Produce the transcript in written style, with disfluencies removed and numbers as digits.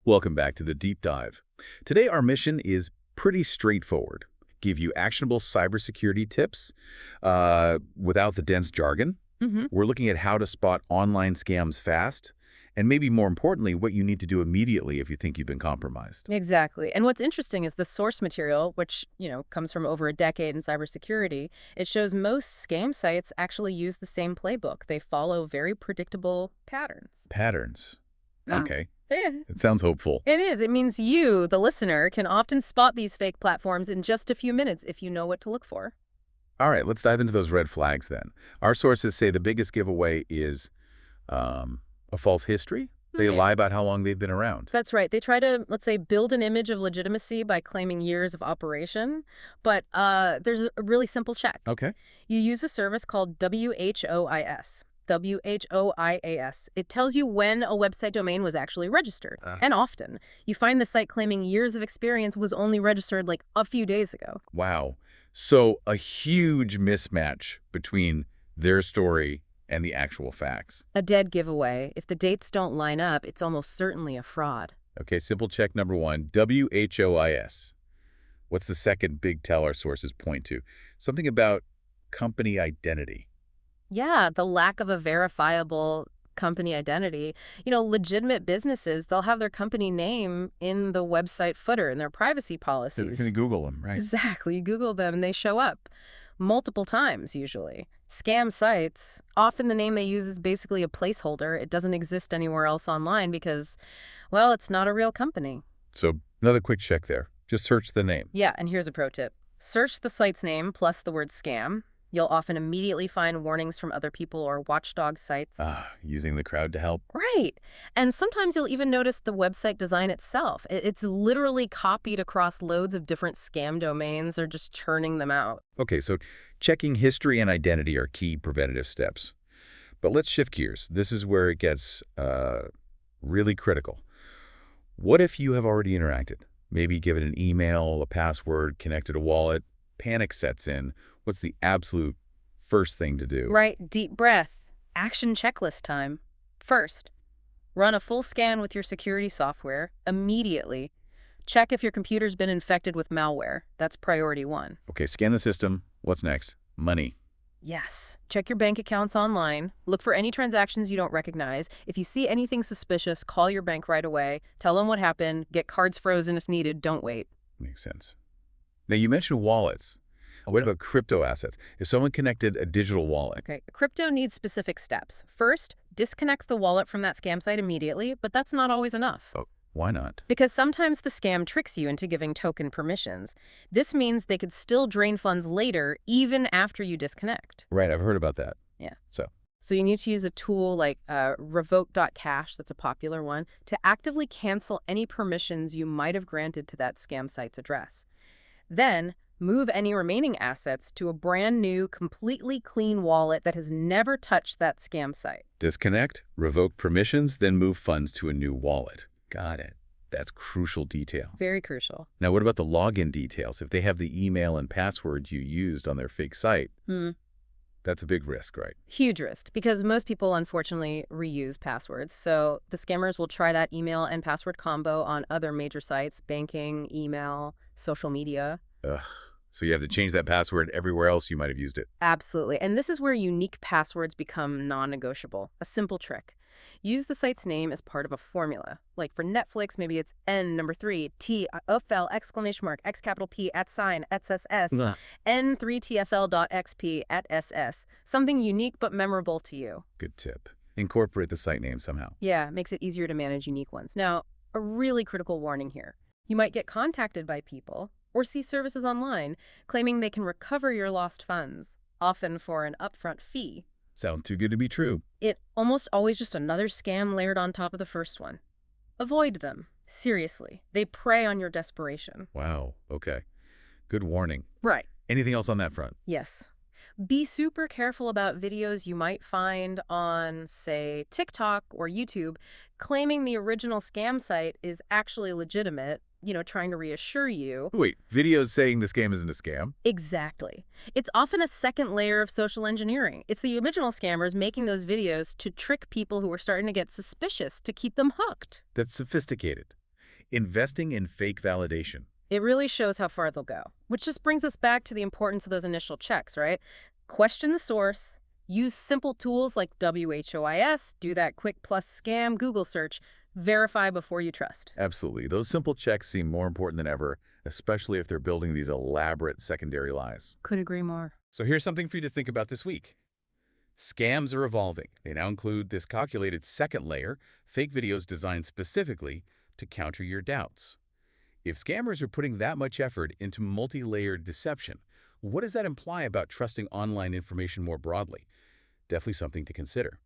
Welcome back to the Deep Dive. Today, our mission is pretty straightforward. Give you actionable cybersecurity tips without the dense jargon. We're looking at how to spot online scams fast, and maybe more importantly, what you need to do immediately if you think you've been compromised. Exactly. And what's interesting is the source material, which, comes from over a decade in cybersecurity, it shows most scam sites actually use the same playbook. They follow very predictable patterns. Patterns. Ah. Okay. Yeah. It sounds hopeful. It is. It means you, the listener, can often spot these fake platforms in just a few minutes if you know what to look for. All right, let's dive into those red flags then. Our sources say the biggest giveaway is a false history. They lie about how long they've been around. That's right. They try to, let's say, build an image of legitimacy by claiming years of operation. But there's a really simple check. Okay. You use a service called WHOIS. WHOIAS. It tells you when a website domain was actually registered. And often, you find the site claiming years of experience was only registered like a few days ago. Wow. So a huge mismatch between their story and the actual facts. A dead giveaway. If the dates don't line up, it's almost certainly a fraud. Okay, simple check number one, WHOIS. What's the second big tell our sources point to? Something about company identity. Yeah, the lack of a verifiable company identity. Legitimate businesses, they'll have their company name in the website footer in their privacy policies. You can Google them, right? Exactly. You Google them and they show up multiple times usually. Scam sites, often the name they use is basically a placeholder. It doesn't exist anywhere else online because, well, it's not a real company. So another quick check there. Just search the name. Yeah, and here's a pro tip. Search the site's name plus the word scam. You'll often immediately find warnings from other people or watchdog sites. Using the crowd to help. Right. And sometimes you'll even notice the website design itself. It's literally copied across loads of different scam domains or just churning them out. Okay, so checking history and identity are key preventative steps. But let's shift gears. This is where it gets really critical. What if you have already interacted? Maybe given an email, a password, connected a wallet, panic sets in. What's the absolute first thing to do? Right. Deep breath. Action checklist time. First, run a full scan with your security software immediately. Check if your computer's been infected with malware. That's priority one. Okay, scan the system. What's next? Money. Yes. Check your bank accounts online. Look for any transactions you don't recognize. If you see anything suspicious, call your bank right away. Tell them what happened. Get cards frozen if needed. Don't wait. Makes sense. Now, you mentioned wallets. What about crypto assets? If someone connected a digital wallet? Okay, crypto needs specific steps. First, disconnect the wallet from that scam site immediately, but that's not always enough. Oh, why not? Because sometimes the scam tricks you into giving token permissions. This means they could still drain funds later, even after you disconnect. Right, I've heard about that. Yeah. So you need to use a tool like revoke.cash, that's a popular one, to actively cancel any permissions you might have granted to that scam site's address. Then, move any remaining assets to a brand new, completely clean wallet that has never touched that scam site. disconnect, revoke permissions, then move funds to a new wallet. Got it. That's crucial detail. Very crucial. Now, what about the login details? If they have the email and password you used on their fake site, that's a big risk, right? Huge risk, because most people, unfortunately, reuse passwords. So the scammers will try that email and password combo on other major sites, banking, email, social media. Ugh. So you have to change that password everywhere else you might have used it. Absolutely. And this is where unique passwords become non-negotiable. A simple trick. Use the site's name as part of a formula. Like for Netflix, maybe it's N3, T, FL, exclamation mark, X capital P, @ XSS, N3TFL.XP, @SS. Something unique but memorable to you. Good tip. Incorporate the site name somehow. Yeah, makes it easier to manage unique ones. Now, a really critical warning here. You might get contacted by people or see services online claiming they can recover your lost funds, often for an upfront fee. Sounds too good to be true. It almost always just another scam layered on top of the first one. Avoid them. Seriously. They prey on your desperation. Wow. Okay. Good warning. Right. Anything else on that front? Yes. Be super careful about videos you might find on, say, TikTok or YouTube claiming the original scam site is actually legitimate, trying to reassure you. Wait, videos saying this game isn't a scam? Exactly. It's often a second layer of social engineering. It's the original scammers making those videos to trick people who are starting to get suspicious to keep them hooked. That's sophisticated. Investing in fake validation. It really shows how far they'll go. Which just brings us back to the importance of those initial checks, right? Question the source, use simple tools like WHOIS, do that quick plus scam Google search, verify before you trust. Absolutely. Those simple checks seem more important than ever, especially if they're building these elaborate secondary lies. Could agree more. So here's something for you to think about this week. Scams are evolving. They now include this calculated second layer, fake videos designed specifically to counter your doubts. If scammers are putting that much effort into multi-layered deception, what does that imply about trusting online information more broadly? Definitely something to consider.